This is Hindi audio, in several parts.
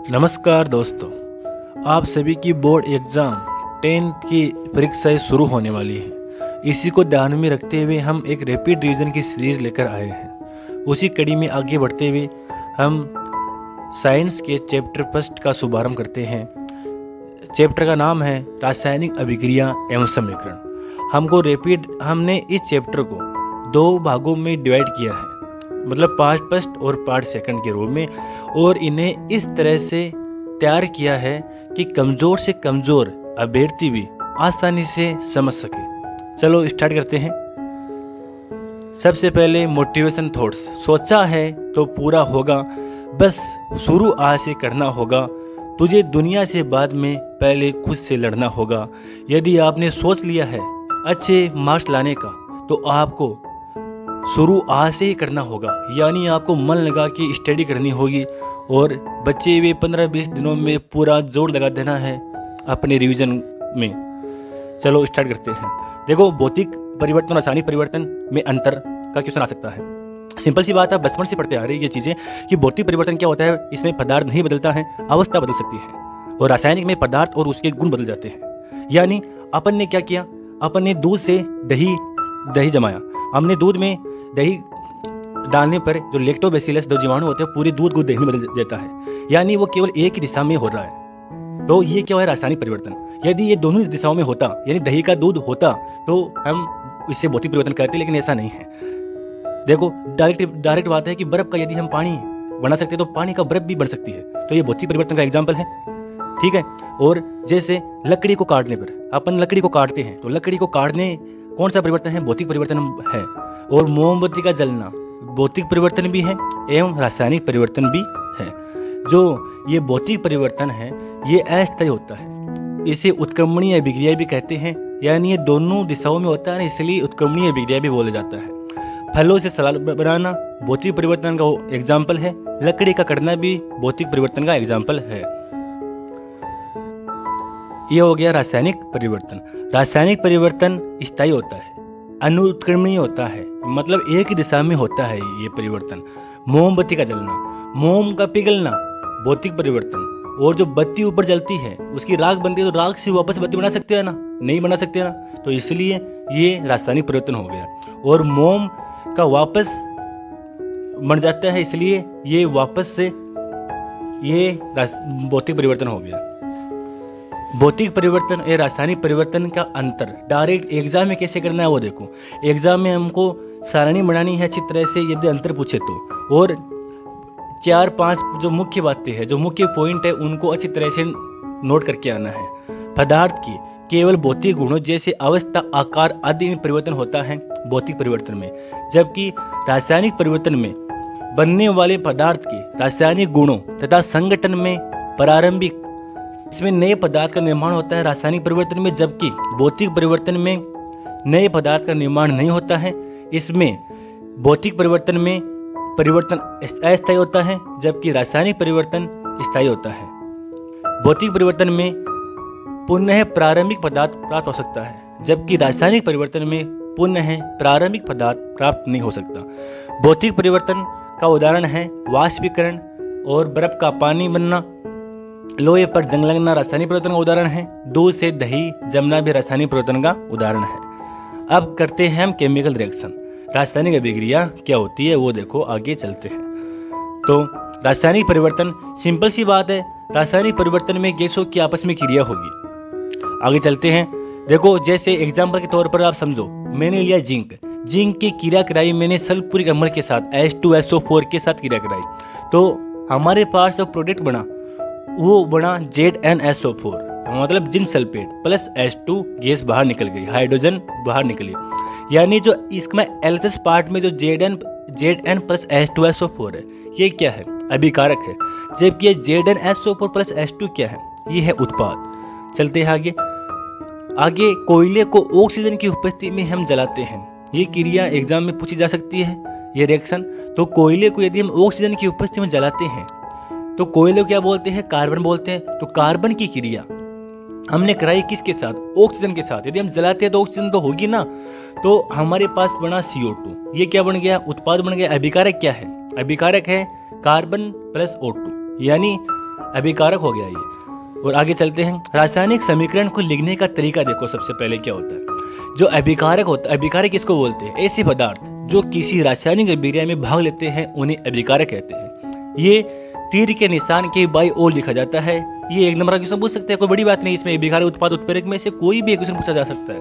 नमस्कार दोस्तों, आप सभी की बोर्ड एग्ज़ाम 10th की परीक्षाएं शुरू होने वाली हैं। इसी को ध्यान में रखते हुए हम एक रैपिड रिवीजन की सीरीज़ लेकर आए हैं। उसी कड़ी में आगे बढ़ते हुए हम साइंस के चैप्टर फर्स्ट का शुभारंभ करते हैं। चैप्टर का नाम है रासायनिक अभिक्रिया एवं समीकरण। हमने इस चैप्टर को 2 भागों में डिवाइड किया है, मतलब पार्ट फर्स्ट और पार्ट सेकंड के रूप में, और इन्हें इस तरह से तैयार किया है कि कमज़ोर से कमज़ोर अभ्यर्थी भी आसानी से समझ सके। चलो स्टार्ट करते हैं। सबसे पहले मोटिवेशन थॉट्स। सोचा है तो पूरा होगा, बस शुरू आज से करना होगा। तुझे दुनिया से बाद में पहले खुद से लड़ना होगा। यदि आपने सोच लिया है अच्छे मार्क्स लाने का, तो आपको शुरू आज से ही करना होगा। यानी आपको मन लगा कि स्टडी करनी होगी और बचे हुए 15-20 दिनों में पूरा जोर लगा देना है अपने रिवीजन में। चलो स्टार्ट करते हैं। देखो, भौतिक परिवर्तन और रासायनिक परिवर्तन में अंतर का क्वेश्चन आ सकता है। सिंपल सी बात है, बचपन से पढ़ते आ रही है ये चीज़ें कि भौतिक परिवर्तन क्या होता है। इसमें पदार्थ नहीं बदलता है, अवस्था बदल सकती है। और रासायनिक में पदार्थ और उसके गुण बदल जाते हैं। यानी अपन ने क्या किया, अपन ने दूध से दही जमाया। हमने दूध में दही डालने पर जो लैक्टोबैसिलस दो जीवाणु होते हैं पूरे दूध को दही में बदल देता है। यानी वो केवल एक ही दिशा में हो रहा है। तो ये क्या है, रासायनिक परिवर्तन। यदि ये दोनों दिशाओं में होता, यानी दही का दूध होता, तो हम इससे भौतिक परिवर्तन करते, लेकिन ऐसा नहीं है। देखो, डायरेक्ट बात है कि बर्फ का यदि हम पानी बना सकते हैं तो पानी का बर्फ भी बन सकती है। तो ये भौतिक परिवर्तन का एग्जाम्पल है, ठीक है। और जैसे लकड़ी को काटने पर, अपन लकड़ी को काटते हैं तो लकड़ी को काटने कौन सा परिवर्तन है, भौतिक परिवर्तन है। और मोमबत्ती का जलना भौतिक परिवर्तन भी है एवं रासायनिक परिवर्तन भी है। जो ये भौतिक परिवर्तन है ये अस्थायी होता है, इसे उत्क्रमणीय अभिक्रिया भी कहते हैं। यानी ये दोनों दिशाओं में होता है, इसलिए उत्क्रमणीय अभिक्रिया भी बोला जाता है। फलों से सलाद बनाना भौतिक परिवर्तन का एग्जाम्पल है। लकड़ी का कटना भी भौतिक परिवर्तन का एग्जाम्पल है। ये हो गया रासायनिक परिवर्तन। रासायनिक परिवर्तन स्थायी होता है, अनुत्क्रमणीय होता है, मतलब एक ही दिशा में होता है ये परिवर्तन। मोमबत्ती का जलना, मोम का पिघलना भौतिक परिवर्तन। और जो बत्ती ऊपर जलती है उसकी राख बनती है, तो राख से वापस बत्ती बना सकते हैं ना, नहीं बना सकते ना, तो इसलिए ये रासायनिक परिवर्तन हो गया। और मोम का वापस बन जाता है, इसलिए ये वापस से ये भौतिक परिवर्तन हो गया। भौतिक परिवर्तन और रासायनिक परिवर्तन का अंतर डायरेक्ट एग्जाम में कैसे करना है वो देखो। एग्जाम में हमको सारणी बनानी है अच्छी तरह से, यदि अंतर पूछे तो, और 4-5 जो मुख्य बातें हैं, जो मुख्य पॉइंट है, उनको अच्छी तरह से नोट करके आना है। पदार्थ की केवल भौतिक गुणों जैसे अवस्था, आकार आदि में परिवर्तन होता है भौतिक परिवर्तन में, जबकि रासायनिक परिवर्तन में बनने वाले पदार्थ के रासायनिक गुणों तथा संगठन में प्रारंभिक, इसमें नए पदार्थ का निर्माण होता है रासायनिक परिवर्तन में, जबकि भौतिक परिवर्तन में नए पदार्थ का निर्माण नहीं होता है। इसमें भौतिक परिवर्तन में परिवर्तन अस्थायी होता है, जबकि रासायनिक परिवर्तन स्थायी होता है। भौतिक परिवर्तन में पुनः प्रारंभिक पदार्थ प्राप्त हो सकता है, जबकि रासायनिक परिवर्तन में पुनः प्रारंभिक पदार्थ प्राप्त नहीं हो सकता। भौतिक परिवर्तन का उदाहरण है वाष्पीकरण और बर्फ का पानी बनना। लोहे पर जंग लगना रासायनिक परिवर्तन का उदाहरण है। दूध से दही जमना भी रासायनिक परिवर्तन का उदाहरण है। अब करते हैं हम केमिकल रिएक्शन। रासायनिक अभिक्रिया क्या होती है वो देखो, आगे चलते हैं। तो रासायनिक परिवर्तन सिंपल सी बात है, रासायनिक परिवर्तन में गैसों की आपस में क्रिया होगी। आगे चलते हैं। देखो, जैसे एग्जाम्पल के तौर पर आप समझो, मैंने लिया जिंक की क्रिया कराई मैंने सल्फ्यूरिक अम्ल के साथ H2SO4 के साथ क्रिया कराई, तो हमारे पास जो प्रोडक्ट बना वो बना ZnSO4, मतलब zinc sulphate plus H2 gas बाहर निकल गई, हाइड्रोजन बाहर निकली। यानी जो इसमें एल्सिस पार्ट में जो Zn प्लस H2SO4 है, ये क्या है, अभिकारक है, जबकि ये ZnSO4 प्लस H2 क्या है, ये है उत्पाद। चलते हैं आगे। कोयले को ऑक्सीजन की उपस्थिति में हम जलाते हैं। ये क्रिया एग्जाम में पूछी जा सकती है, ये रिएक्शन। तो कोयले को यदि हम ऑक्सीजन की उपस्थिति में जलाते हैं तो कोयले को क्या बोलते हैं, कार्बन बोलते हैं। तो कार्बन की क्रिया हमने कराई किसके साथ, ऑक्सीजन के साथ। यदि हम जलाते हैं तो ऑक्सीजन तो होगी ना, तो हमारे पास बना CO2। ये क्या बन गया, उत्पाद बन गया। अभिकारक क्या है, अभिकारक है कार्बन प्लस O2, यानी अभिकारक हो गया ये। और आगे चलते हैं, रासायनिक समीकरण को लिखने का तरीका देखो। सबसे पहले क्या होता है, जो अभिकारक होता है, अभिकारक किसको बोलते हैं, ऐसे पदार्थ जो किसी रासायनिक अभिक्रिया में भाग लेते हैं उन्हें अभिकारक कहते हैं। ये तीर के निशान के बाईं ओर लिखा जाता है। ये एक नंबर का क्वेश्चन पूछ सकते हैं, कोई बड़ी बात नहीं इसमें। अभिकारक, उत्पाद, उत्प्रेरक में से कोई भी क्वेश्चन पूछा जा सकता है।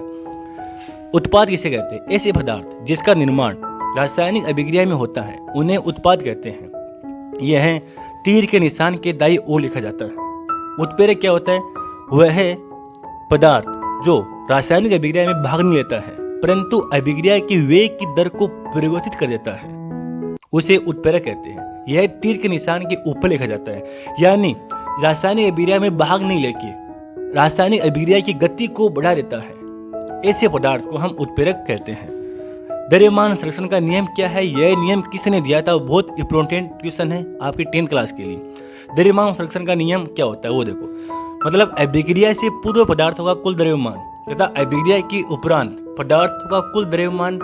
उत्पाद किसे कहते हैं, ऐसे पदार्थ जिसका निर्माण रासायनिक अभिक्रिया में होता है उन्हें उत्पाद कहते हैं। यह तीर के निशान के दाईं ओर लिखा जाता है। उत्प्रेरक क्या होता है, वह पदार्थ जो रासायनिक अभिक्रिया में भाग नहीं लेता है परंतु अभिक्रिया की वेग की दर को परिवर्तित कर देता है, उसे उत्प्रेरक कहते हैं। यह तीर के निशान के ऊपर लिखा जाता है, यानी रासायनिक अभिक्रिया में भाग नहीं लेके रासायनिक अभिक्रिया की गति को बढ़ा देता है। ऐसे पदार्थ को हम उत्प्रेरक कहते हैं। द्रव्यमान संरक्षण का नियम क्या है, यह नियम किसने दिया था, बहुत इंपॉर्टेंट क्वेश्चन है आपकी 10th क्लास के लिए। द्रव्यमान संरक्षण का नियम क्या होता है वो देखो, मतलब अभिक्रिया से पूर्व पदार्थों का कुल द्रव्यमान तथा अभिक्रिया के उपरांत पदार्थों का कुल द्रव्यमान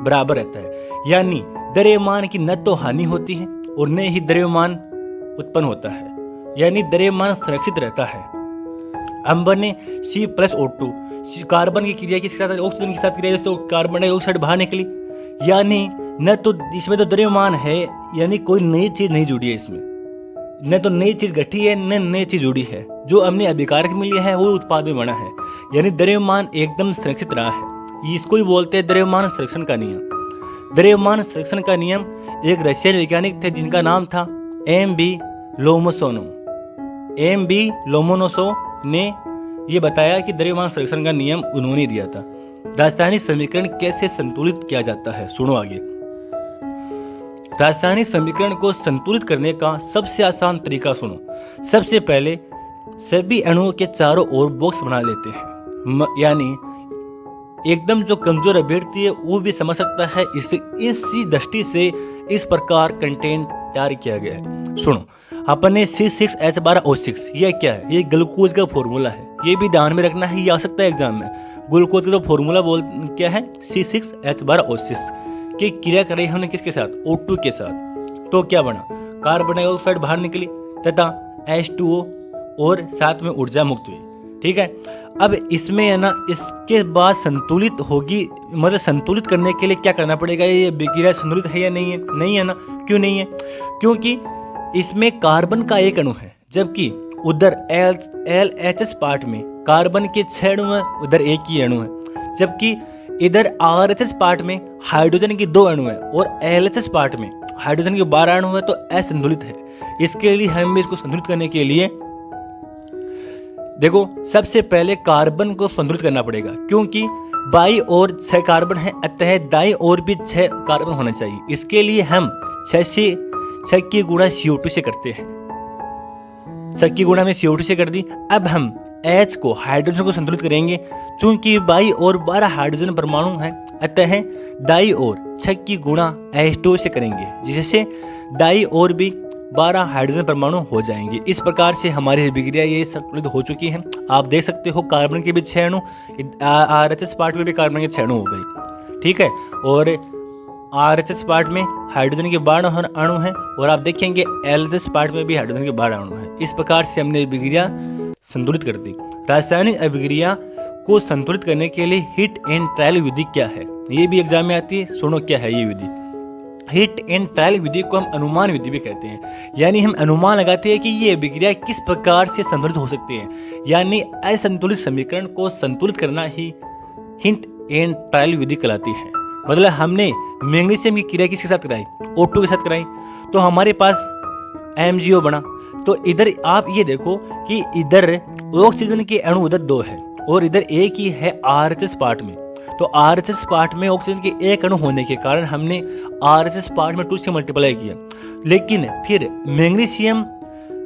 बराबर रहता है, यानी द्रव्यमान की न तो हानि होती है और न ही द्रव्यमान उत्पन्न होता है, यानी द्रव्यमान संरक्षित रहता है। हम बने C+O2, कार्बन की क्रिया किसके साथ, ऑक्सीजन के साथ क्रिया, तो कार्बन डाइऑक्साइड बाहर निकली, यानी न तो इसमें तो द्रव्यमान है, यानी कोई नई चीज नहीं जुड़ी है इसमें, न तो नई चीज घटी है न नई चीज जुड़ी है। जो हमने अभिकारक में लिया है वो उत्पाद में बना है, यानी द्रव्यमान एकदम संरक्षित रहा है। इसको ही बोलते हैं द्रव्यमान संरक्षण का नियम। द्रव्यमान संरक्षण का नियम एक रशियन वैज्ञानिक थे जिनका नाम था M.B. लोमोनोसोव। M.B. लोमोनोसोव ने ये बताया कि द्रव्यमान संरक्षण का नियम उन्होंने दिया था। रासायनिक समीकरण कैसे संतुलित किया जाता है, सुनो आगे। रासायनिक समीकरण को संतुलित करने का सबसे आसान तरीका सुनो। सबसे पहले सभी अणुओं के चारों ओर बॉक्स बना लेते हैं, यानी एकदम जो कमजोर अभ्यर्थी है वो भी समझ सकता है। इसी दृष्टि से इस प्रकार कंटेंट तैयार किया गया है। सुनो, अपने C6H12O6 ये क्या है, ये ग्लूकोज का फॉर्मूला है, ये भी ध्यान में रखना है, ये आ सकता है एग्जाम में। ग्लूकोज का जो फॉर्मूला क्या है, C6H12O6 की क्रिया कर रही हमने किसके साथ, O2 के साथ, तो क्या बना, कार्बन डाइऑक्साइड बाहर निकली तथा H2O और साथ में ऊर्जा मुक्त हुई। ठीक है, अब इसमें है ना, इसके बाद संतुलित होगी, मतलब संतुलित करने के लिए क्या करना पड़ेगा, ये अभिक्रिया संतुलित है या नहीं है, नहीं है ना। क्यों नहीं है, क्योंकि इसमें कार्बन का एक अणु है, जबकि उधर LHS पार्ट में कार्बन के 6 अणु हैं, उधर एक ही अणु है, जबकि इधर RHS पार्ट में हाइड्रोजन की 2 अणु हैं और LHS पार्ट में हाइड्रोजन के 12 अणु हैं, तो असंतुलित है। इसके लिए हमें इसको संतुलित करने के लिए देखो, सबसे पहले कार्बन को संतुलित करना पड़ेगा, क्योंकि बाई और 6 कार्बन है, अतः दाई और भी 6 कार्बन होना चाहिए। इसके लिए हम 6 की गुणा CO2 से करते हैं, 6 की गुणा में CO2 से कर दी। अब हम H को, हाइड्रोजन को संतुलित करेंगे, चूंकि बाई और 12 हाइड्रोजन परमाणु हैं, अतः दाई और 6 की गुणा H2 से करेंगे, जिससे दाई और भी 12 हाइड्रोजन परमाणु हो जाएंगे। इस प्रकार से हमारी अभिक्रिया ये संतुलित हो चुकी है। आप देख सकते हो कार्बन के भी 6 अणु, RHS पार्ट में भी कार्बन के 6 अणु हो गए। ठीक है, और RHS पार्ट में हाइड्रोजन के 12 अणु हैं, और आप देखेंगे LHS पार्ट में भी हाइड्रोजन के 12 अणु हैं। इस प्रकार से हमने अभिक्रिया संतुलित कर दी। रासायनिक अभिक्रिया को संतुलित करने के लिए हिट एंड ट्रायल विधि क्या है, ये भी एग्जाम में आती है। सुनो क्या है ये विधि। हिट एंड ट्रायल विधि को हम अनुमान विधि भी कहते हैं, यानी हम अनुमान लगाते हैं कि ये अभिक्रिया किस प्रकार से संतुलित हो सकती है, यानी असंतुलित समीकरण को संतुलित करना ही हिट एंड ट्रायल विधि कहलाती है। मतलब हमने मैग्नीशियम की क्रिया किसके साथ कराई, O2 के साथ कराई, तो हमारे पास MgO बना। तो इधर आप ये देखो कि इधर ऑक्सीजन के अणु उधर 2 है और इधर एक ही है RHS पार्ट में, तो RHS पार्ट में ऑक्सीजन के एक अणु होने के कारण हमने RHS पार्ट में 2 से मल्टीप्लाई किया। लेकिन फिर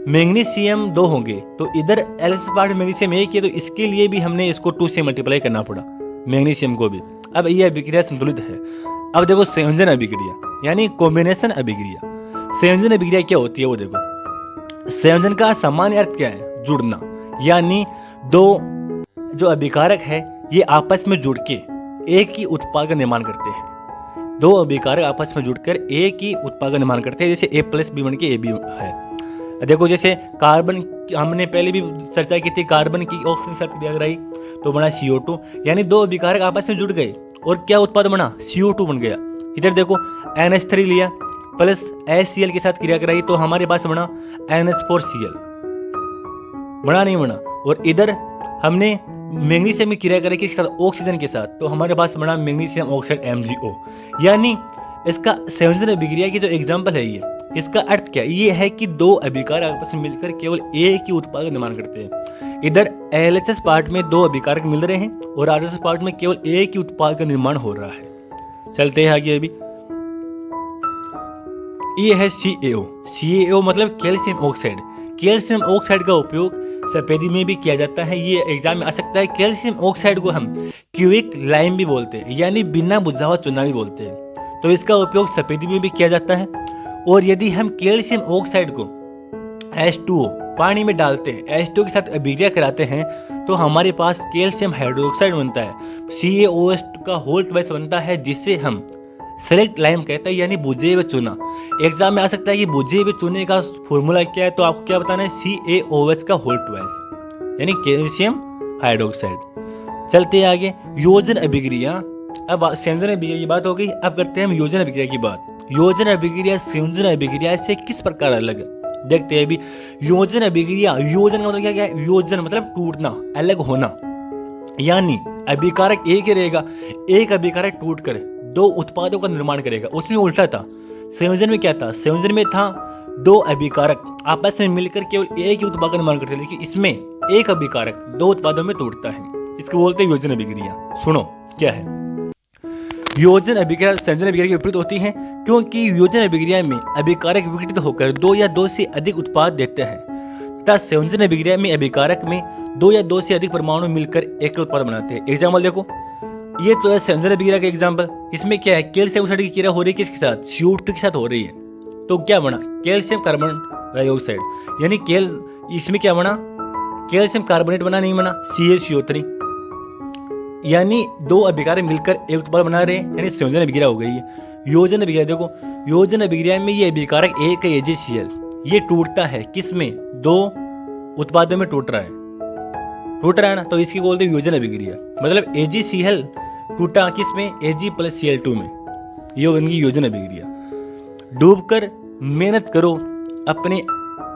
मैग्नीशियम 2 होंगे, तो इधर LHS पार्ट में मैग्नीशियम 1 है, तो इसके लिए भी हमने इसको 2 से मल्टीप्लाई करना पड़ा, मैग्नीशियम को भी। अब ये अभिक्रिया संतुलित है। अब देखो संयोजन अभिक्रिया, यानी कॉम्बिनेशन अभिक्रिया। संयोजन अभिक्रिया क्या होती है वो देखो। संयोजन का सामान्य अर्थ क्या है, जुड़ना, यानी 2 जो अभिकारक है ये आपस में जुड़ के एक ही उत्पाद का निर्माण करते हैं। 2 अभिकारक आपस में जुड़कर एक ही उत्पाद का निर्माण करते हैं, जैसे A+B बन के AB है। देखो जैसे कार्बन, हमने पहले भी चर्चा की थी, कार्बन की ऑक्सीजन के साथ क्रिया कराई तो बना CO2, यानी दो अभिकारक आपस में जुड़ गए और क्या उत्पाद बना, CO2 बन गया। इधर देखो NH3 लिया प्लस HCl के साथ क्रिया कराई तो हमारे पास बना NH4Cl, बना नहीं बना। और इधर हमने मैग्नीशियम की क्रिया करें किसके साथ, ऑक्सीजन के साथ, तो हमारे पास बना मैग्नीशियम ऑक्साइड MgO। यानी इसका संयोजन अभिक्रिया की जो एग्जाम्पल है ये, इसका अर्थ क्या, ये है कि दो अभिकारक आपस में मिलकर केवल एक ही उत्पाद का निर्माण करते हैं। इधर LHS पार्ट में दो अभिकारक मिल रहे हैं और RHS पार्ट में केवल एक ही उत्पाद का निर्माण हो रहा है। चलते हैं आगे। अभी ये है CaO मतलब कैल्शियम ऑक्साइड। कैल्शियम ऑक्साइड का उपयोग सफेदी में भी किया जाता है, ये एग्जाम में आ सकता है। कैल्शियम ऑक्साइड को हम क्विक लाइम भी बोलते हैं, यानी बिना बुझा हुआ चूना भी बोलते हैं, तो इसका उपयोग सफेदी में भी किया जाता है। और यदि हम कैल्शियम ऑक्साइड को H2O पानी में डालते हैं, H2O के साथ अभिक्रिया कराते हैं तो हमारे पास कैल्शियम हाइड्रोक्साइड बनता है, CaOH का होल ट्वाइस बनता है, जिससे हम सेलेक्ट लाइम कहते हैं, यानी बुझे हुए चूना। एग्जाम में आ सकता है कि बुझे हुए चूने का फॉर्मूला क्या है, तो आपको क्या बताना है, CaOH का होल ट्वाइस, यानी कैल्शियम हाइड्रोक्साइड। चलते हैं आगे। योजन अभिक्रिया, अब संयोजन अभिक्रिया की बात हो गई, अब करते हैं हम योजन अभिक्रिया की बात। योजन अभिक्रिया संयोजन अभिक्रिया से किस प्रकार अलग है, देखते हैं अभी। योजन अभिक्रिया, योजन का मतलब क्या है, योजन मतलब टूटना, अलग होना, यानी अभिकारक एक ही रहेगा, एक अभिकारक टूट कर दो उत्पादों का निर्माण करेगा। उसमें उल्टा था, संयोजन में क्या था, संयोजन में था दो अभिकारक आपस में मिलकर केवल एक ही उत्पाद का निर्माण करते हैं, लेकिन इसमें एक अभिकारक दो उत्पादों में टूटता है, इसको बोलते हैं योजन अभिक्रिया। सुनो क्या है। योजन अभिक्रिया संयोजन अभिक्रिया के विपरीत होती है, क्योंकि योजन अभिक्रिया में अभिकारक विघटित होकर दो या दो से अधिक उत्पाद देते हैं, तथा संयोजन अभिक्रिया में अभिकारक में दो या दो से अधिक परमाणु मिलकर एक उत्पाद बनाते हैं। एग्जाम्पल देखो, ये तो है संयोजन अभिक्रिया का एग्जाम्पल। इसमें क्या है, कैल्शियम ऑक्साइड की क्रिया हो रही है किसके साथ, CO2 के साथ हो रही है, तो क्या बना, कैल्शियम कार्बन डाइऑक्साइड, यानी इसमें क्या बना, कैल्शियम कार्बोनेट बना, नहीं बना, CaCO3, यानी दो अभिकारक मिलकर एक उत्पाद बना रहे हैं, यानी संयोजन अभिक्रिया हो गई है। योजन अभिक्रिया देखो, योजन अभिक्रिया में ये अभिकारक एक है AgCl, ये टूटता है किसमें, दो उत्पादों में टूट रहा है ना, तो इसकी बोलते हैं योजन अभिक्रिया। मतलब AgCl टूटा किसमें, Ag + Cl2 में, ये बन योजन अभिक्रिया। डूबकर मेहनत करो अपने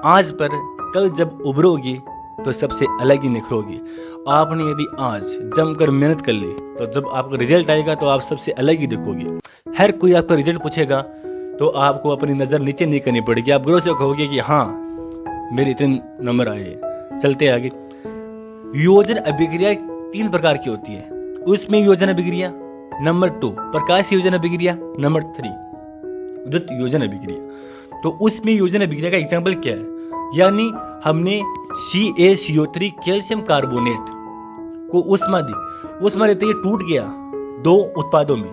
आज पर, कल जब उभरोगे तो सबसे अलग ही निखरोगे। आपने यदि आज जमकर मेहनत कर ली तो जब आपका रिजल्ट आएगा तो आप सबसे अलग ही दिखोगे। हर कोई आपका रिजल्ट पूछेगा तो आपको अपनी नज़र नीचे नहीं करनी पड़ेगी, आप गर्व से कहोगे कि हाँ मेरे इतने नंबर आए। चलते आगे। योजन अभिक्रिया 3 प्रकार की होती है, उसमें योजन अभिक्रिया, नंबर 2 प्रकाश योजन अभिक्रिया, नंबर 3 उद्युत योजन अभिक्रिया। तो उसमें योजन अभिक्रिया का एग्जाम्पल क्या है, यानी हमने CaCO3 कैल्शियम कार्बोनेट को उष्मा दी, उष्मा देते ही टूट गया दो उत्पादों में,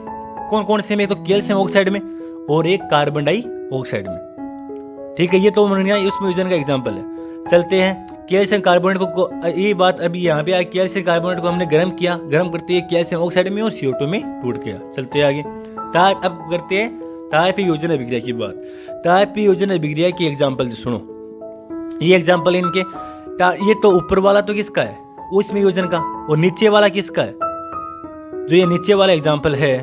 कौन कौन से में, तो कैल्शियम ऑक्साइड में और एक कार्बन डाइऑक्साइड में। ठीक है, ये तो उसमें योजन का एग्जाम्पल है। चलते हैं कैल्शियम कार्बोनेट को, ये बात अभी यहाँ पे कैल्शियम कार्बोनेट को हमने गर्म किया, गर्म करते ही कैल्शियम ऑक्साइड में और CO2 में टूट गया। चलते आगे। अब करते हैं ताप योजन अभिक्रिया की बात। ताप योजन अभिक्रिया की एग्जाम्पल सुनो, ये एग्जाम्पल इनके, ये तो ऊपर वाला तो किसका है, उसमें योजन का, और नीचे वाला किसका है, जो ये नीचे वाला एग्जाम्पल है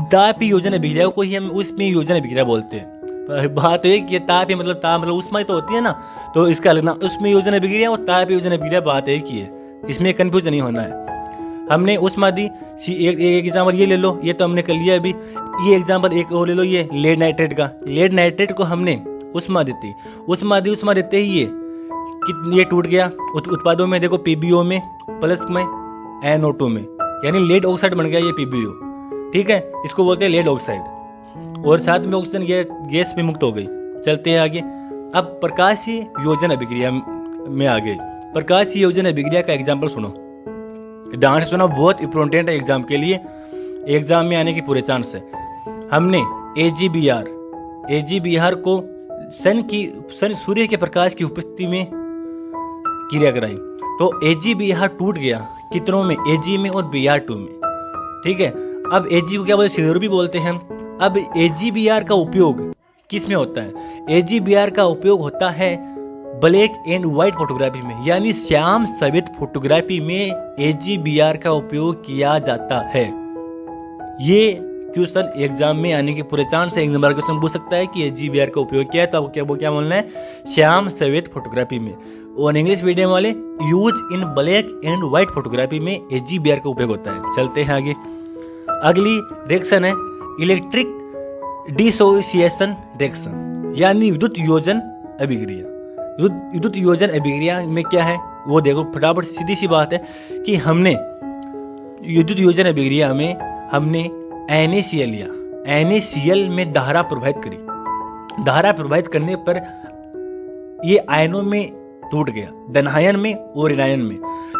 ताप योजन अभिक्रिया को ही हम उसमें योजन अभिक्रिया बोलते हैं। बात तो एक, ये ताप मतलब ताप मतलब उष्मा ही तो होती है ना, तो इसका अलग नाम, उसमें योजन अभिक्रिया और ताप योजन अभिक्रिया बात एक ही है, इसमें कंफ्यूज नहीं होना है। हमने उष्मा दी, एक एग्जाम्पल ये ले लो, ये तो हमने कर लिया अभी। ये एग्जाम्पल एक और ले लो, ये लेड नाइट्रेट का। लेड नाइट्रेट को हमने उष्मा देती, उष्मा देते ही ये टूट गया उत्पादों में, देखो PbO में प्लस में NO2 में, यानी लेड ऑक्साइड बन गया ये PbO। ठीक है, इसको बोलते हैं लेड ऑक्साइड, और साथ में ऑक्सीजन गैस भी मुक्त हो गई। चलते हैं आगे। अब प्रकाशीय योजन अभिक्रिया में आ गए। प्रकाशीय योजन अभिक्रिया का एग्जाम्पल सुनो, ध्यान से सुनो, बहुत इंपॉर्टेंट है एग्जाम के लिए, एग्जाम में आने की पूरे चांस है। हमने AgBr को सूर्य के प्रकाश की उपस्थिति में क्रिया कराई, तो AgBr टूट गया कितनों में, Ag में और Br2 में। ठीक है, अब Ag को क्या बोलते हैं, सिल्वर भी बोलते हैं हम। अब AgBr का उपयोग किस में होता है? AGBR का उपयोग होता है ब्लैक एंड व्हाइट फोटोग्राफी में, यानी श्याम सफेद फोटोग्राफी में AGBR का उपयोग किया जाता है। ये क्वेश्चन एग्जाम में आने के पूरे चांस से 1 नंबर क्वेश्चन पूछ सकता है कि AGBR का उपयोग क्या है, तो आपको क्या बोलना है? श्याम सफेद फोटोग्राफी में। और इंग्लिश मीडियम वाले use in black and white photography में AGBR का उपयोग होता है। चलते हैं आगे। अगली रिएक्शन है इलेक्ट्रिक डिसोसिएशन रिएक्शन, यानी विद्युत योजन अभिक्रिया। विद्युत योजन अभिक्रिया में क्या है वो देखो फटाफट, सीधी सी बात है कि हमने विद्युत योजन अभिक्रिया में हमने NaCl लिया, NaCl में धारा प्रवाहित करी। धारा प्रवाहित करने पर ये आयनों में टूट गया, धनायन में और ऋणायन में।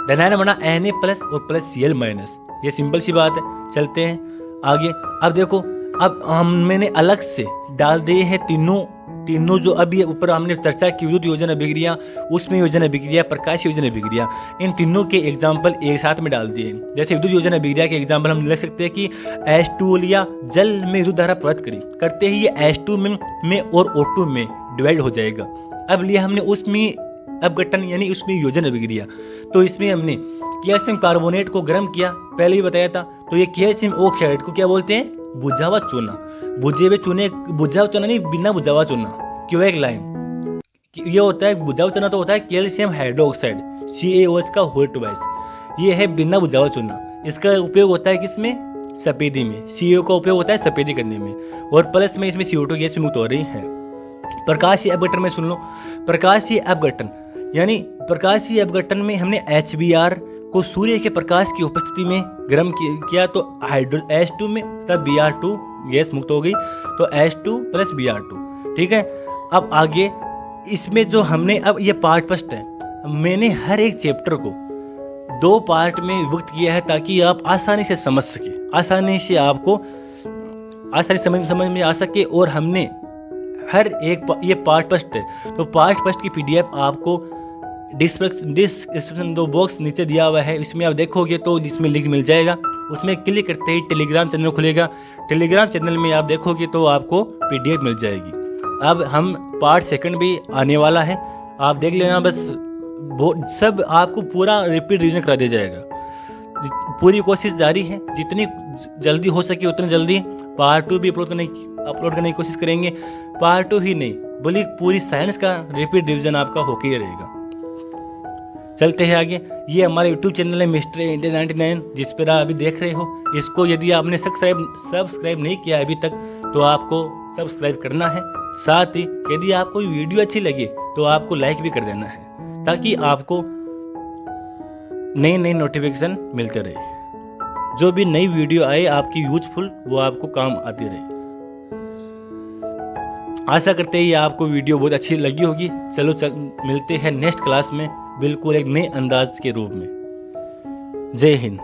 धनायन बना Na+ और प्लस Cl-। ये सिंपल सी बात है। चलते हैं आगे। अब देखो, अब मैंने अलग से डाल दिए हैं तीनों जो अभी ऊपर हमने चर्चा की विद्युत योजन अभिक्रिया, उसमें योजन अभिक्रिया, प्रकाश योजन अभिक्रिया, इन तीनों के एग्जाम्पल एक साथ में डाल दिए। जैसे विद्युत योजन अभिक्रिया के एग्जाम्पल हम ले सकते हैं कि H2 लिया, जल में विद्युत धारा प्रवाहित करी, करते ही ये H2 में और O2 में डिवाइड हो जाएगा। अब लिया हमने उसमें अपघटन यानी उसमें योजन अभिक्रिया, तो इसमें हमने कैल्शियम कार्बोनेट को गर्म किया, पहले ही बताया था। तो ये कैल्शियम ऑक्साइड को क्या बोलते हैं? बुझा हुआ चूना। बुझे हुए चूने, बुझा हुआ चूना नहीं, बिना बुझा हुआ चूना, क्यों एक लाइन ये होता है। बुझा हुआ चूना तो होता है कैल्शियम हाइड्रोक्साइड, CaOH का होल ट्वाइस। ये है बिना बुझा हुआ चूना। इसका उपयोग होता है किसमें? सफेदी में। CO का उपयोग होता है सफेदी करने में, और प्लस में इसमें CO2 गैस मुक्त हो रही है। प्रकाशीय अपघटन में सुन लो, प्रकाशीय अपघटन यानी प्रकाशीय अपघटन में हमने HBr को सूर्य के प्रकाश की उपस्थिति में गर्म किया, तो H2 में तब Br2 गैस मुक्त हो गई, तो H2 + Br2। ठीक है। अब आगे इसमें जो हमने, अब ये पार्ट फर्स्ट है, मैंने हर एक चैप्टर को 2 पार्ट में विभक्त किया है ताकि आप आसानी से समझ सके, आसानी से आपको समझ में आ सके। और हमने हर एक ये पार्ट फर्स्ट है, तो पार्ट फर्स्ट की PDF आपको डिस्क्रिप्शन बॉक्स नीचे दिया हुआ है, इसमें आप देखोगे तो इसमें लिंक मिल जाएगा। उसमें क्लिक करते ही टेलीग्राम चैनल खुलेगा, टेलीग्राम चैनल में आप देखोगे तो आपको PDF मिल जाएगी। अब हम पार्ट सेकंड भी आने वाला है, आप देख लेना। बस सब आपको पूरा रिपीट रिवीजन करा दिया जाएगा। पूरी कोशिश जारी है, जितनी जल्दी हो सके उतनी जल्दी पार्ट 2 भी अपलोड करने की कोशिश करेंगे। पार्ट 2 ही नहीं बल्कि पूरी साइंस का रिपीट रिवीजन आपका होके ही रहेगा। चलते हैं आगे। ये हमारे YouTube चैनल है मिस्टर इंडिया 99, जिस पर आप अभी देख रहे हो। इसको यदि आपने सब्सक्राइब नहीं किया अभी तक तो आपको सब्सक्राइब करना है। साथ ही यदि आपको वीडियो अच्छी लगे तो आपको लाइक भी कर देना है, ताकि आपको नई नोटिफिकेशन मिलते रहे। जो भी नई वीडियो आए आपकी यूजफुल, वो आपको काम आती रहे। आशा करते हैं आपको वीडियो बहुत अच्छी लगी होगी। चलो मिलते हैं नेक्स्ट क्लास में बिल्कुल एक नए अंदाज के रूप में। जय हिंद।